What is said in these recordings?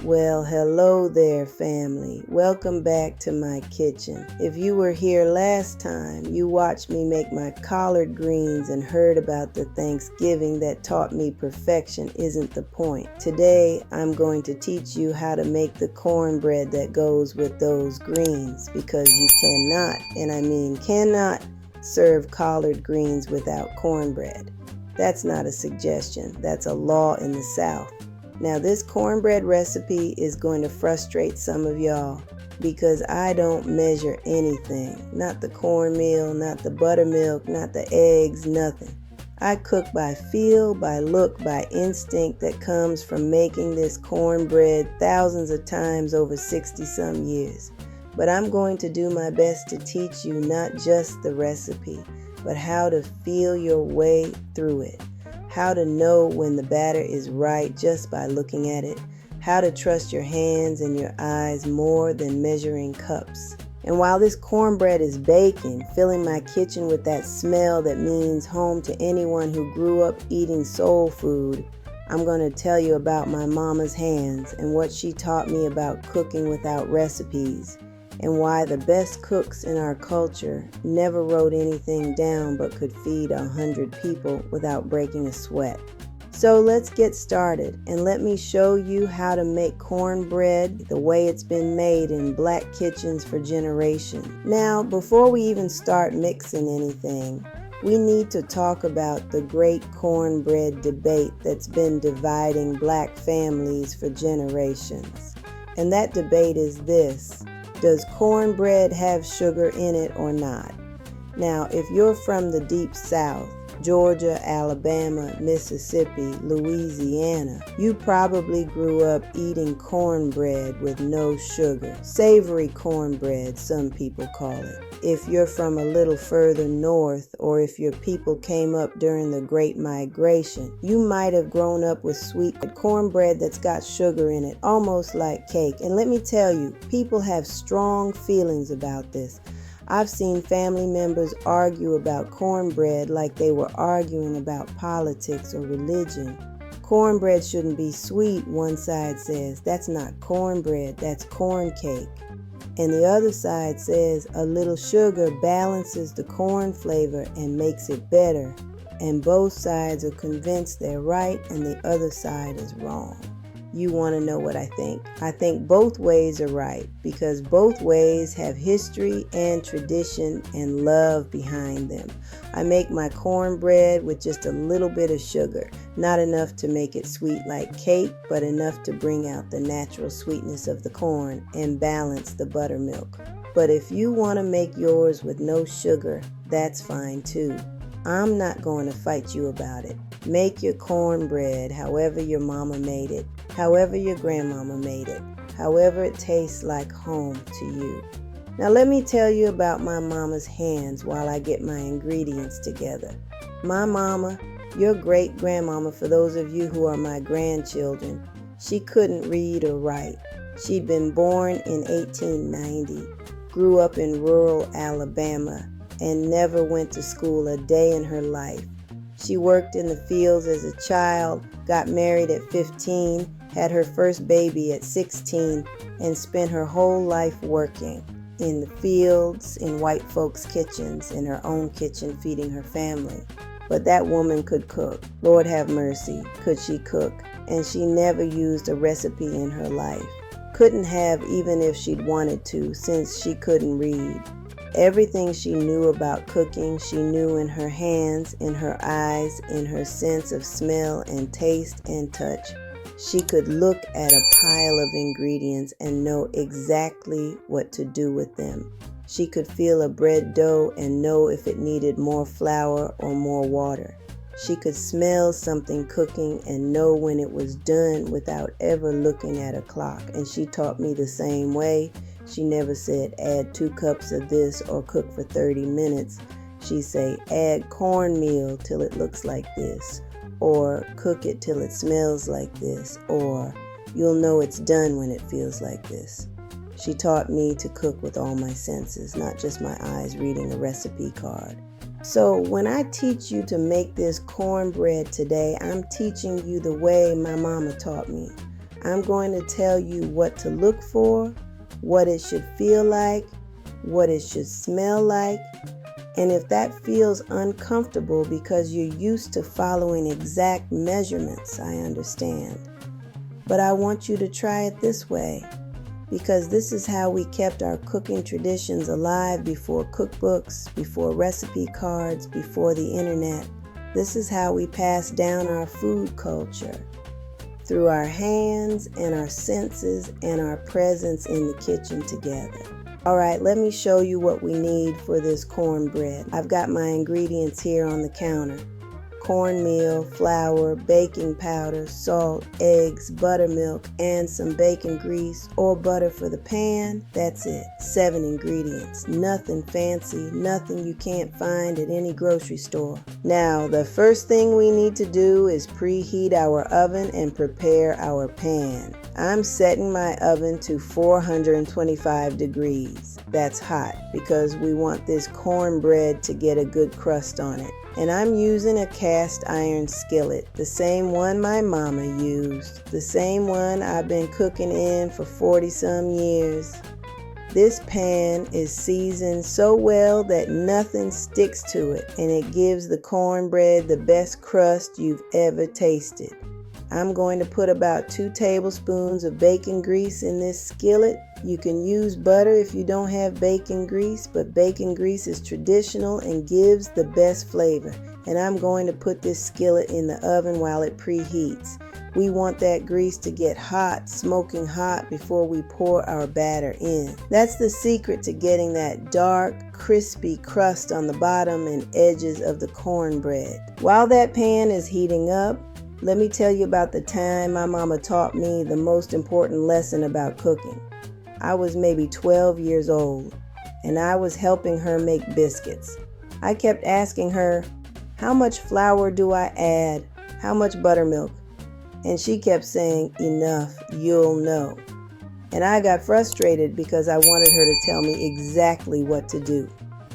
Well, hello there, family. Welcome back to my kitchen. If you were here last time, you watched me make my collard greens and heard about the Thanksgiving that taught me perfection isn't the point. Today, I'm going to teach you how to make the cornbread that goes with those greens, because you cannot, and I mean cannot, serve collard greens without cornbread. That's not a suggestion. That's a law in the South. Now, this cornbread recipe is going to frustrate some of y'all because I don't measure anything. Not the cornmeal, not the buttermilk, not the eggs, nothing. I cook by feel, by look, by instinct that comes from making this cornbread thousands of times over 60-some years. But I'm going to do my best to teach you not just the recipe, but how to feel your way through it. How to know when the batter is right just by looking at it. How to trust your hands and your eyes more than measuring cups. And while this cornbread is baking, filling my kitchen with that smell that means home to anyone who grew up eating soul food, I'm going to tell you about my mama's hands and what she taught me about cooking without recipes, and why the best cooks in our culture never wrote anything down but could feed 100 people without breaking a sweat. So let's get started, and let me show you how to make cornbread the way it's been made in black kitchens for generations. Now, before we even start mixing anything, we need to talk about the great cornbread debate that's been dividing black families for generations. And that debate is this: does cornbread have sugar in it or not? Now, if you're from the deep South, Georgia, Alabama, Mississippi, Louisiana, you probably grew up eating cornbread with no sugar. Savory cornbread, some people call it. If you're from a little further north, or if your people came up during the Great Migration, you might have grown up with sweet cornbread that's got sugar in it, almost like cake. And let me tell you, people have strong feelings about this. I've seen family members argue about cornbread like they were arguing about politics or religion. Cornbread shouldn't be sweet, one side says. That's not cornbread, that's corn cake. And the other side says a little sugar balances the corn flavor and makes it better. And both sides are convinced they're right and the other side is wrong. You want to know what I think? I think both ways are right, because both ways have history and tradition and love behind them. I make my cornbread with just a little bit of sugar, not enough to make it sweet like cake, but enough to bring out the natural sweetness of the corn and balance the buttermilk. But if you want to make yours with no sugar, that's fine too. I'm not going to fight you about it. Make your cornbread however your mama made it, however your grandmama made it, however it tastes like home to you. Now let me tell you about my mama's hands while I get my ingredients together. My mama, your great-grandmama, for those of you who are my grandchildren, she couldn't read or write. She'd been born in 1890, grew up in rural Alabama, and never went to school a day in her life. She worked in the fields as a child, got married at 15, had her first baby at 16, and spent her whole life working in the fields, in white folks' kitchens, in her own kitchen feeding her family. But that woman could cook. Lord have mercy, could she cook? And she never used a recipe in her life. Couldn't have even if she'd wanted to, since she couldn't read. Everything she knew about cooking, she knew in her hands, in her eyes, in her sense of smell and taste and touch. She could look at a pile of ingredients and know exactly what to do with them. She could feel a bread dough and know if it needed more flour or more water. She could smell something cooking and know when it was done without ever looking at a clock. And she taught me the same way. She never said, add 2 cups of this or cook for 30 minutes. She'd say, add cornmeal till it looks like this, or cook it till it smells like this, or you'll know it's done when it feels like this. She taught me to cook with all my senses, not just my eyes reading a recipe card. So when I teach you to make this cornbread today, I'm teaching you the way my mama taught me. I'm going to tell you what to look for, what it should feel like, what it should smell like, and if that feels uncomfortable because you're used to following exact measurements, I understand. But I want you to try it this way, because this is how we kept our cooking traditions alive before cookbooks, before recipe cards, before the internet. This is how we passed down our food culture, through our hands and our senses and our presence in the kitchen together. All right, let me show you what we need for this cornbread. I've got my ingredients here on the counter. Cornmeal, flour, baking powder, salt, eggs, buttermilk, and some bacon grease or butter for the pan. That's it. 7 ingredients. Nothing fancy, nothing you can't find at any grocery store. Now, the first thing we need to do is preheat our oven and prepare our pan. I'm setting my oven to 425 degrees. That's hot because we want this cornbread to get a good crust on it. And I'm using a cast iron skillet, the same one my mama used, the same one I've been cooking in for 40-some years. This pan is seasoned so well that nothing sticks to it, and it gives the cornbread the best crust you've ever tasted. I'm going to put about 2 tablespoons of bacon grease in this skillet. You can use butter if you don't have bacon grease, but bacon grease is traditional and gives the best flavor. And I'm going to put this skillet in the oven while it preheats. We want that grease to get hot, smoking hot, before we pour our batter in. That's the secret to getting that dark, crispy crust on the bottom and edges of the cornbread. While that pan is heating up, let me tell you about the time my mama taught me the most important lesson about cooking. I was maybe 12 years old, and I was helping her make biscuits. I kept asking her, how much flour do I add? How much buttermilk? And she kept saying, enough, you'll know. And I got frustrated because I wanted her to tell me exactly what to do.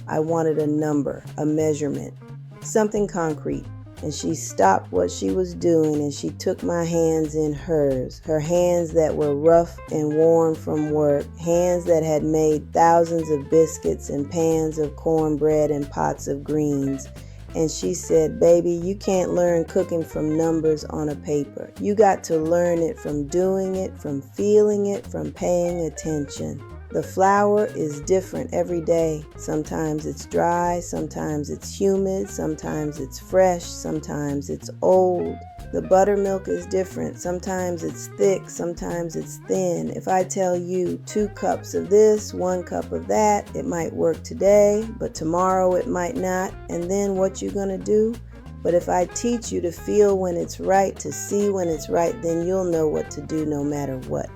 I wanted a number, a measurement, something concrete. And she stopped what she was doing and she took my hands in hers. Her hands that were rough and worn from work. Hands that had made thousands of biscuits and pans of cornbread and pots of greens. And she said, baby, you can't learn cooking from numbers on a paper. You got to learn it from doing it, from feeling it, from paying attention. The flour is different every day. Sometimes it's dry, sometimes it's humid, sometimes it's fresh, sometimes it's old. The buttermilk is different. Sometimes it's thick, sometimes it's thin. If I tell you 2 cups of this, 1 cup of that, it might work today, but tomorrow it might not. And then what you gonna do? But if I teach you to feel when it's right, to see when it's right, then you'll know what to do no matter what.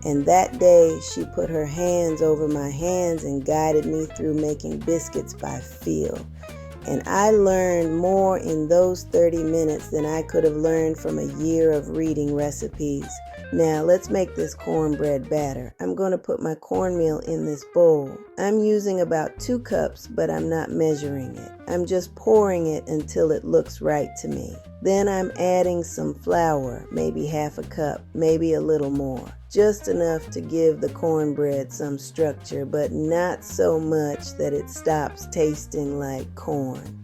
And that day, she put her hands over my hands and guided me through making biscuits by feel. And I learned more in those 30 minutes than I could have learned from a year of reading recipes. Now, let's make this cornbread batter. I'm going to put my cornmeal in this bowl. I'm using about 2 cups, but I'm not measuring it. I'm just pouring it until it looks right to me. Then I'm adding some flour, maybe half a cup, maybe a little more. Just enough to give the cornbread some structure, but not so much that it stops tasting like corn.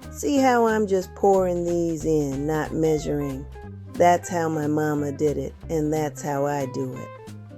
See how I'm just pouring these in, not measuring? That's how my mama did it, and that's how I do it.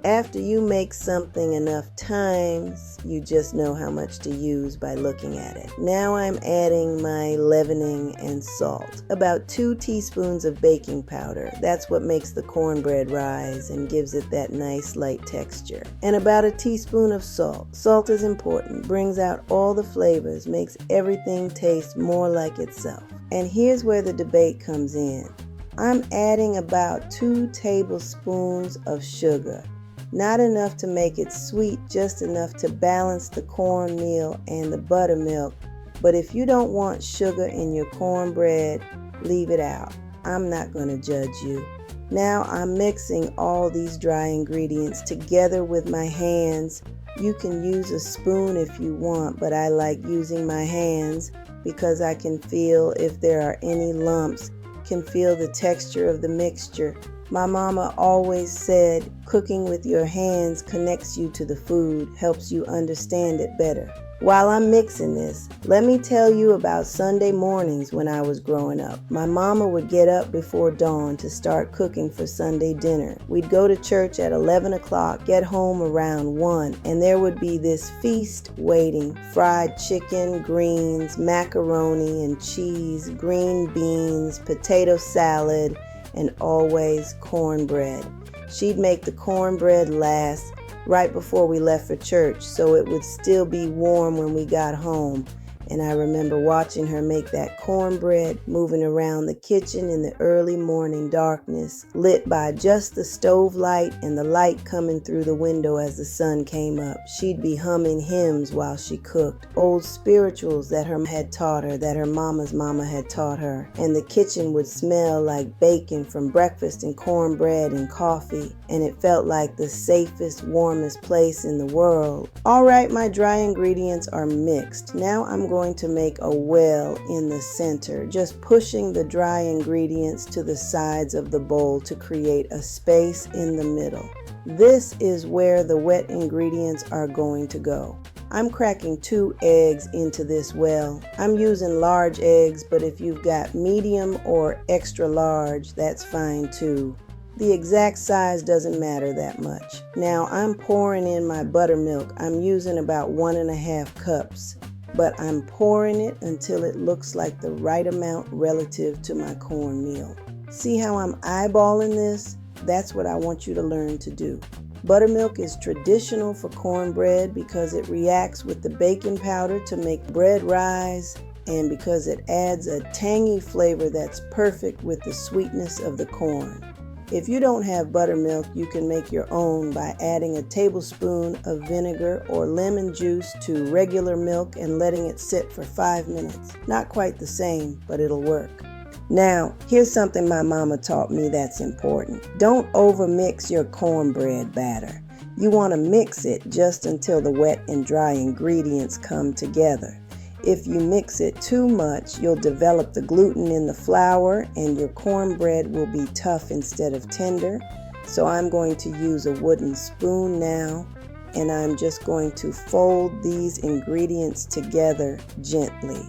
After you make something enough times, you just know how much to use by looking at it. Now I'm adding my leavening and salt. About 2 teaspoons of baking powder. That's what makes the cornbread rise and gives it that nice light texture. And about a teaspoon of salt. Salt is important, brings out all the flavors, makes everything taste more like itself. And here's where the debate comes in. I'm adding about 2 tablespoons of sugar. Not enough to make it sweet, just enough to balance the cornmeal and the buttermilk. But if you don't want sugar in your cornbread, leave it out. I'm not going to judge you. Now I'm mixing all these dry ingredients together with my hands. You can use a spoon if you want, but I like using my hands because I can feel if there are any lumps, can feel the texture of the mixture. My mama always said cooking with your hands connects you to the food, helps you understand it better. While I'm mixing this, let me tell you about Sunday mornings when I was growing up. My mama would get up before dawn to start cooking for Sunday dinner. We'd go to church at 11 o'clock, get home around 1, and there would be this feast waiting. Fried chicken, greens, macaroni and cheese, green beans, potato salad, and always cornbread. She'd make the cornbread last, right before we left for church, so it would still be warm when we got home. And I remember watching her make that cornbread, moving around the kitchen in the early morning darkness, lit by just the stove light and the light coming through the window as the sun came up. She'd be humming hymns while she cooked, old spirituals that her had taught her, that her mama's mama had taught her. And the kitchen would smell like bacon from breakfast and cornbread and coffee, and it felt like the safest, warmest place in the world. All right, my dry ingredients are mixed. Now I'm going to make a well in the center, just pushing the dry ingredients to the sides of the bowl to create a space in the middle. This is where the wet ingredients are going to go. I'm cracking 2 eggs into this well. I'm using large eggs, but if you've got medium or extra large, that's fine too. The exact size doesn't matter that much. Now I'm pouring in my buttermilk. I'm using about 1.5 cups. But I'm pouring it until it looks like the right amount relative to my cornmeal. See how I'm eyeballing this? That's what I want you to learn to do. Buttermilk is traditional for cornbread because it reacts with the baking powder to make bread rise, and because it adds a tangy flavor that's perfect with the sweetness of the corn. If you don't have buttermilk, you can make your own by adding a tablespoon of vinegar or lemon juice to regular milk and letting it sit for 5 minutes. Not quite the same, but it'll work. Now, here's something my mama taught me that's important. Don't overmix your cornbread batter. You want to mix it just until the wet and dry ingredients come together. If you mix it too much, you'll develop the gluten in the flour and your cornbread will be tough instead of tender. So I'm going to use a wooden spoon now, and I'm just going to fold these ingredients together gently.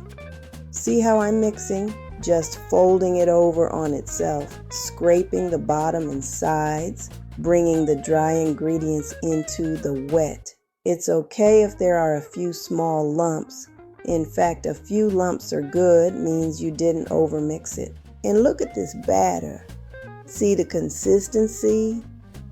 See how I'm mixing? Just folding it over on itself, scraping the bottom and sides, bringing the dry ingredients into the wet. It's okay if there are a few small lumps. In fact, a few lumps are good, means you didn't overmix it. And look at this batter. See the consistency?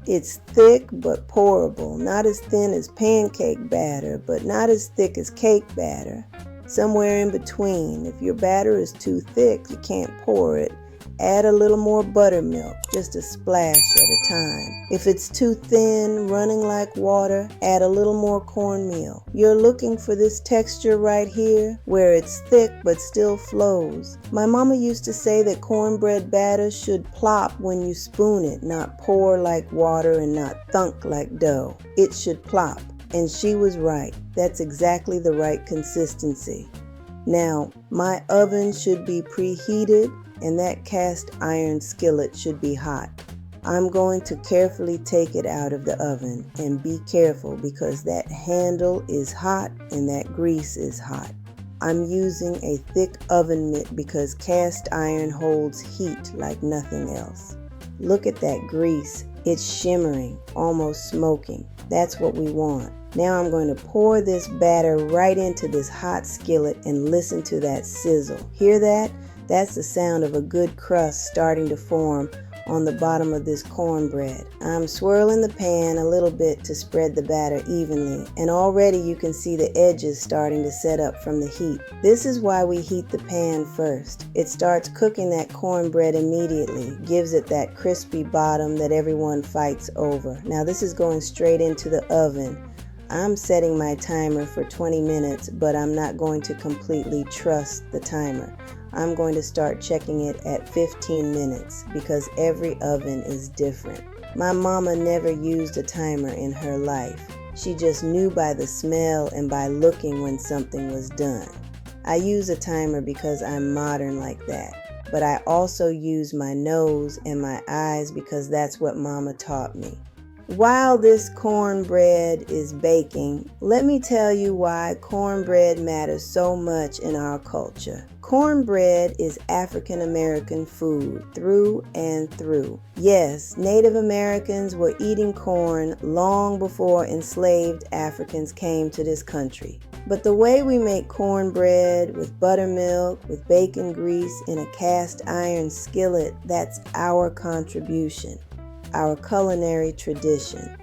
It's thick but pourable, not as thin as pancake batter, but not as thick as cake batter. Somewhere in between. If your batter is too thick, you can't pour it. Add a little more buttermilk, just a splash at a time. If it's too thin, running like water, add a little more cornmeal. You're looking for this texture right here, where it's thick but still flows. My mama used to say that cornbread batter should plop when you spoon it, not pour like water and not thunk like dough. It should plop, and she was right. That's exactly the right consistency. Now, my oven should be preheated, and that cast iron skillet should be hot. I'm going to carefully take it out of the oven, and be careful because that handle is hot and that grease is hot. I'm using a thick oven mitt because cast iron holds heat like nothing else. Look at that grease. It's shimmering, almost smoking. That's what we want. Now I'm going to pour this batter right into this hot skillet and listen to that sizzle. Hear that? That's the sound of a good crust starting to form on the bottom of this cornbread. I'm swirling the pan a little bit to spread the batter evenly, and already you can see the edges starting to set up from the heat. This is why we heat the pan first. It starts cooking that cornbread immediately, gives it that crispy bottom that everyone fights over. Now this is going straight into the oven. I'm setting my timer for 20 minutes, but I'm not going to completely trust the timer. I'm going to start checking it at 15 minutes because every oven is different. My mama never used a timer in her life. She just knew by the smell and by looking when something was done. I use a timer because I'm modern like that. but I also use my nose and my eyes because that's what Mama taught me. While this cornbread is baking, let me tell you why cornbread matters so much in our culture. Cornbread is African American food through and through. Yes, Native Americans were eating corn long before enslaved Africans came to this country. But the way we make cornbread with buttermilk, with bacon grease in a cast iron skillet, that's our contribution, our culinary tradition.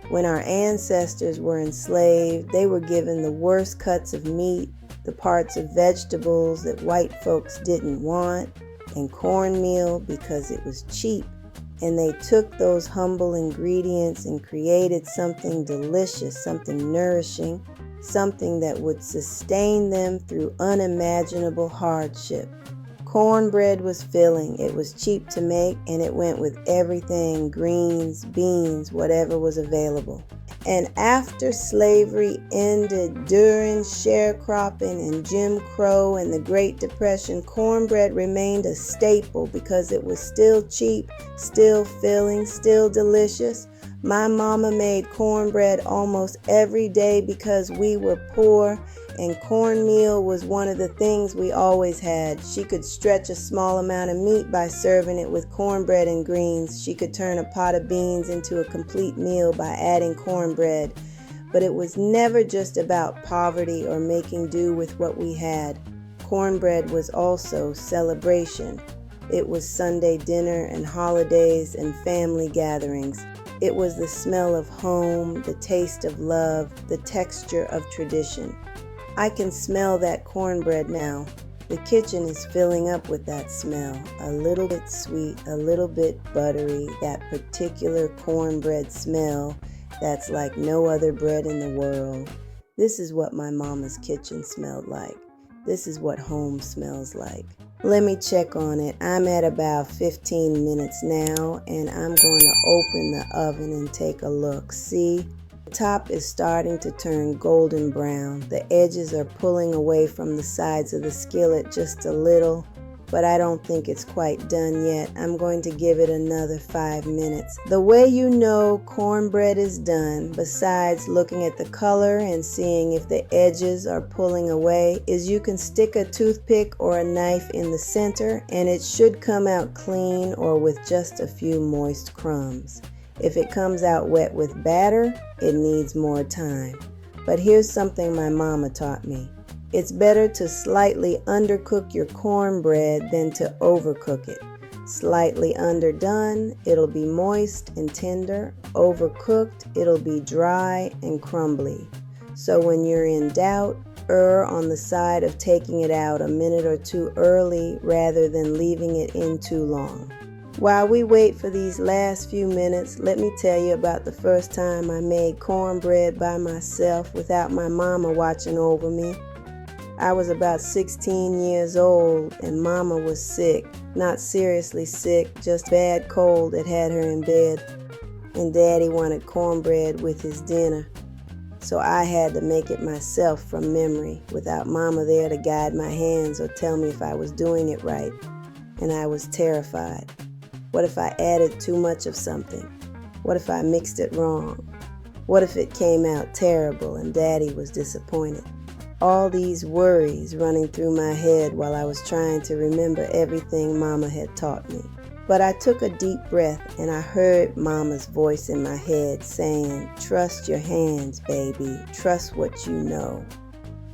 When our ancestors were enslaved, they were given the worst cuts of meat, the parts of vegetables that white folks didn't want, and cornmeal because it was cheap. And they took those humble ingredients and created something delicious, something nourishing, something that would sustain them through unimaginable hardship. Cornbread was filling, it was cheap to make, and it went with everything, greens, beans, whatever was available. And after slavery ended, during sharecropping and Jim Crow and the Great Depression, cornbread remained a staple because it was still cheap, still filling, still delicious. My mama made cornbread almost every day because we were poor, and cornmeal was one of the things we always had. She could stretch a small amount of meat by serving it with cornbread and greens. She could turn a pot of beans into a complete meal by adding cornbread. But it was never just about poverty or making do with what we had. Cornbread was also celebration. It was Sunday dinner and holidays and family gatherings. It was the smell of home, the taste of love, the texture of tradition. I can smell that cornbread now. The kitchen is filling up with that smell. A little bit sweet, a little bit buttery, that particular cornbread smell that's like no other bread in the world. This is what my mama's kitchen smelled like. This is what home smells like. Let me check on it. I'm at about 15 minutes now, and I'm going to open the oven and take a look. See? The top is starting to turn golden brown. The edges are pulling away from the sides of the skillet just a little, but I don't think it's quite done yet. I'm going to give it another 5 minutes. The way you know cornbread is done, besides looking at the color and seeing if the edges are pulling away, is you can stick a toothpick or a knife in the center and it should come out clean or with just a few moist crumbs. If it comes out wet with batter, it needs more time. But here's something my mama taught me. It's better to slightly undercook your cornbread than to overcook it. Slightly underdone, it'll be moist and tender. Overcooked, it'll be dry and crumbly. So when you're in doubt, err on the side of taking it out a minute or two early rather than leaving it in too long. While we wait for these last few minutes, let me tell you about the first time I made cornbread by myself without my mama watching over me. I was about 16 years old and Mama was sick. Not seriously sick, just bad cold that had her in bed. And Daddy wanted cornbread with his dinner. So I had to make it myself from memory without Mama there to guide my hands or tell me if I was doing it right. And I was terrified. What if I added too much of something? What if I mixed it wrong? What if it came out terrible and Daddy was disappointed? All these worries running through my head while I was trying to remember everything Mama had taught me. But I took a deep breath and I heard Mama's voice in my head saying, "Trust your hands, baby. Trust what you know."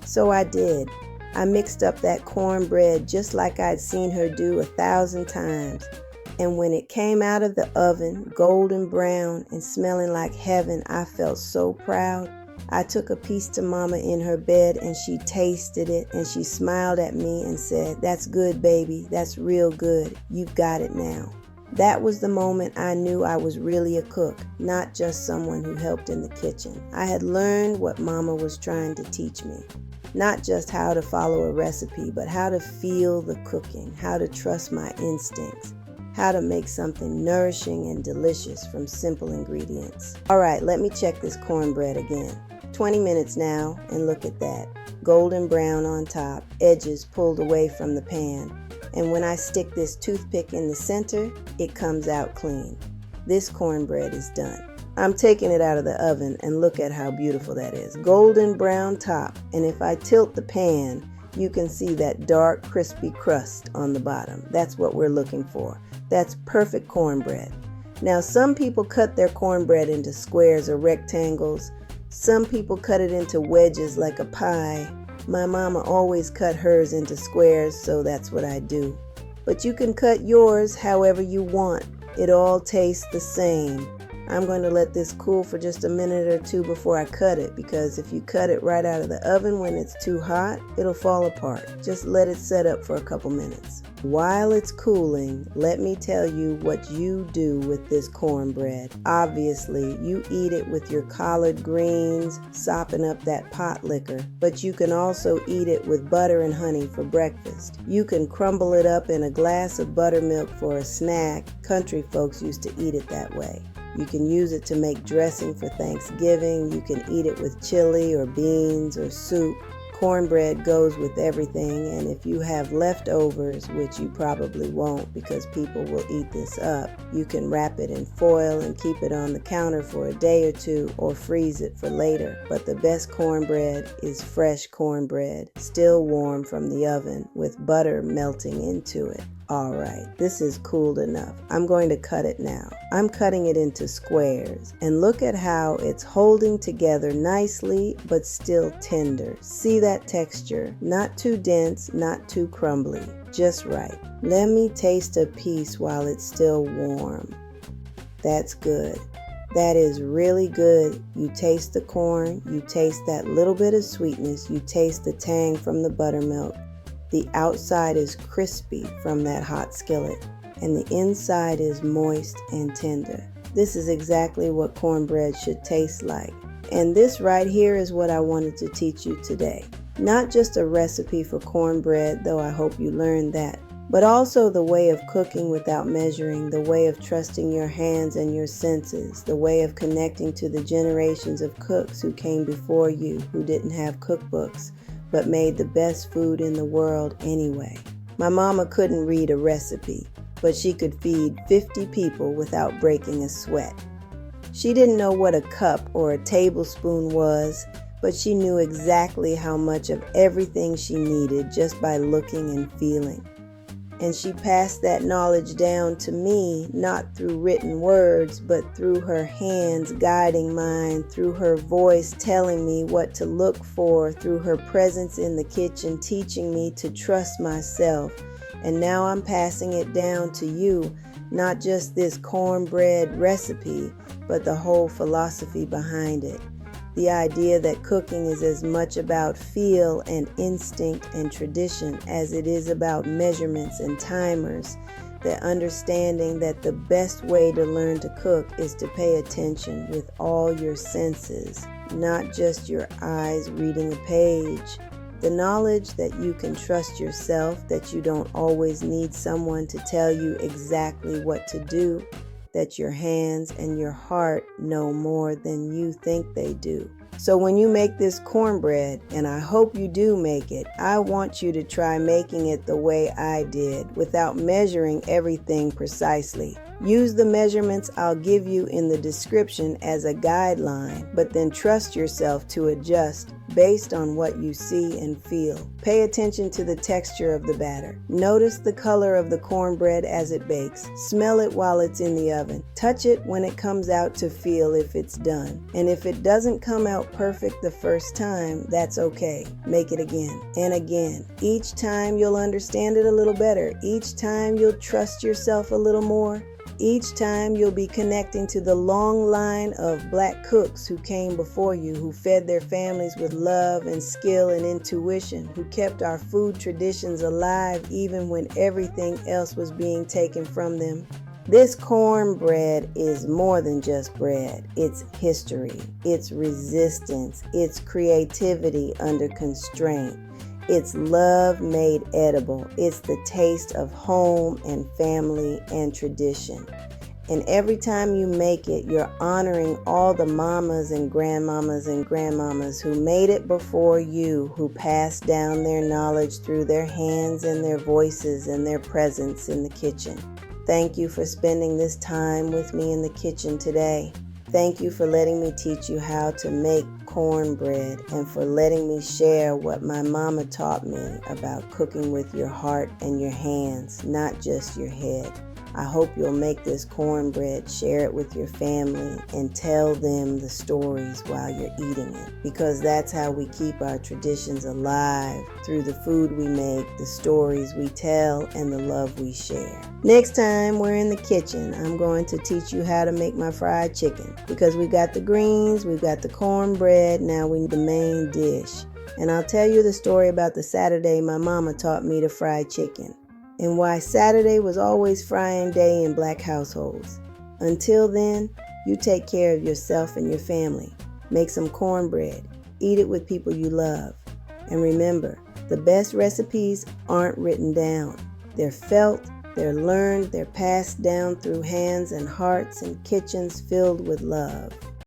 So I did. I mixed up that cornbread just like I'd seen her do 1,000 times. And when it came out of the oven, golden brown and smelling like heaven, I felt so proud. I took a piece to Mama in her bed and she tasted it and she smiled at me and said, "That's good, baby. That's real good. You got it now." That was the moment I knew I was really a cook, not just someone who helped in the kitchen. I had learned what Mama was trying to teach me. Not just how to follow a recipe, but how to feel the cooking, how to trust my instincts, how to make something nourishing and delicious from simple ingredients. All right, let me check this cornbread again. 20 minutes now, and look at that. Golden brown on top, edges pulled away from the pan. And when I stick this toothpick in the center, it comes out clean. This cornbread is done. I'm taking it out of the oven, and look at how beautiful that is. Golden brown top, and if I tilt the pan, you can see that dark, crispy crust on the bottom. That's what we're looking for. That's perfect cornbread. Now, some people cut their cornbread into squares or rectangles. Some people cut it into wedges like a pie. My mama always cut hers into squares, so that's what I do. But you can cut yours however you want. It all tastes the same. I'm going to let this cool for just a minute or two before I cut it, because if you cut it right out of the oven when it's too hot, it'll fall apart. Just let it set up for a couple minutes. While it's cooling, let me tell you what you do with this cornbread. Obviously, you eat it with your collard greens, sopping up that pot liquor, but you can also eat it with butter and honey for breakfast. You can crumble it up in a glass of buttermilk for a snack. Country folks used to eat it that way. You can use it to make dressing for Thanksgiving. You can eat it with chili or beans or soup. Cornbread goes with everything, and if you have leftovers, which you probably won't because people will eat this up, you can wrap it in foil and keep it on the counter for a day or two, or freeze it for later. But the best cornbread is fresh cornbread, still warm from the oven with butter melting into it. All right, this is cooled enough. I'm going to cut it now. I'm cutting it into squares, and look at how it's holding together nicely but still tender. See that texture? Not too dense, not too crumbly, just right. Let me taste a piece while it's still warm. That's good. That is really good. You taste the corn, you taste that little bit of sweetness, you taste the tang from the buttermilk. The outside is crispy from that hot skillet, and the inside is moist and tender. This is exactly what cornbread should taste like. And this right here is what I wanted to teach you today. Not just a recipe for cornbread, though I hope you learned that, but also the way of cooking without measuring, the way of trusting your hands and your senses, the way of connecting to the generations of cooks who came before you, who didn't have cookbooks, but made the best food in the world anyway. My mama couldn't read a recipe, but she could feed 50 people without breaking a sweat. She didn't know what a cup or a tablespoon was, but she knew exactly how much of everything she needed just by looking and feeling. And she passed that knowledge down to me, not through written words, but through her hands guiding mine, through her voice telling me what to look for, through her presence in the kitchen teaching me to trust myself. And now I'm passing it down to you, not just this cornbread recipe, but the whole philosophy behind it. The idea that cooking is as much about feel and instinct and tradition as it is about measurements and timers. The understanding that the best way to learn to cook is to pay attention with all your senses, not just your eyes reading a page. The knowledge that you can trust yourself, that you don't always need someone to tell you exactly what to do, that your hands and your heart know more than you think they do. So when you make this cornbread, and I hope you do make it, I want you to try making it the way I did, without measuring everything precisely. Use the measurements I'll give you in the description as a guideline, but then trust yourself to adjust based on what you see and feel. Pay attention to the texture of the batter. Notice the color of the cornbread as it bakes. Smell it while it's in the oven. Touch it when it comes out to feel if it's done. And if it doesn't come out perfect the first time, that's okay. Make it again and again. Each time you'll understand it a little better. Each time you'll trust yourself a little more. Each time you'll be connecting to the long line of black cooks who came before you, who fed their families with love and skill and intuition, who kept our food traditions alive even when everything else was being taken from them. This cornbread is more than just bread. It's history, it's resistance, it's creativity under constraint. It's love made edible. It's the taste of home and family and tradition. And every time you make it, you're honoring all the mamas and grandmamas who made it before you, who passed down their knowledge through their hands and their voices and their presence in the kitchen. Thank you for spending this time with me in the kitchen today. Thank you for letting me teach you how to make cornbread and for letting me share what my mama taught me about cooking with your heart and your hands, not just your head. I hope you'll make this cornbread, share it with your family, and tell them the stories while you're eating it. Because that's how we keep our traditions alive, through the food we make, the stories we tell, and the love we share. Next time we're in the kitchen, I'm going to teach you how to make my fried chicken. Because we got the greens, we've got the cornbread, now we need the main dish. And I'll tell you the story about the Saturday my mama taught me to fry chicken, and why Saturday was always frying day in Black households. Until then, you take care of yourself and your family. Make some cornbread. Eat it with people you love. And remember, the best recipes aren't written down. They're felt, they're learned, they're passed down through hands and hearts and kitchens filled with love.